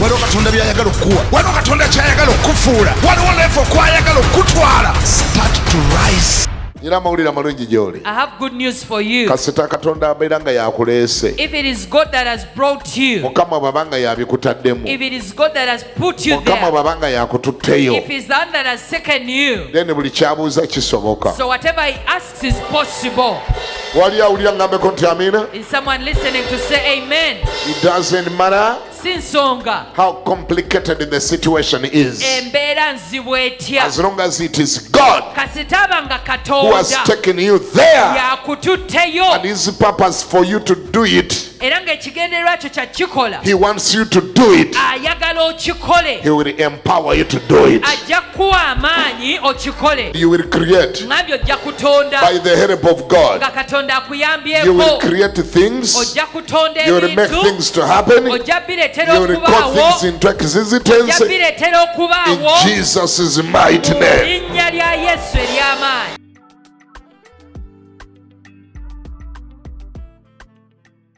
waliwo Katonda by'ayagala okuwa, waliwo Katonda ky'ayagala okufuula, waliwo level kw'ayagala okutwala. Start to rise. I have good news for you. If it is God that has brought you, if it is God that has put you there, if it's the one that has taken you, so whatever he asks is possible. Is someone listening to say amen? It doesn't matter how complicated the situation is, as long as it is God who has taken you there and his purpose for you to do it. He wants you to do it. He will empower you to do it. You will create by the help of God. You will create things. You will make things to happen. You will call things into existence in Jesus' mighty name.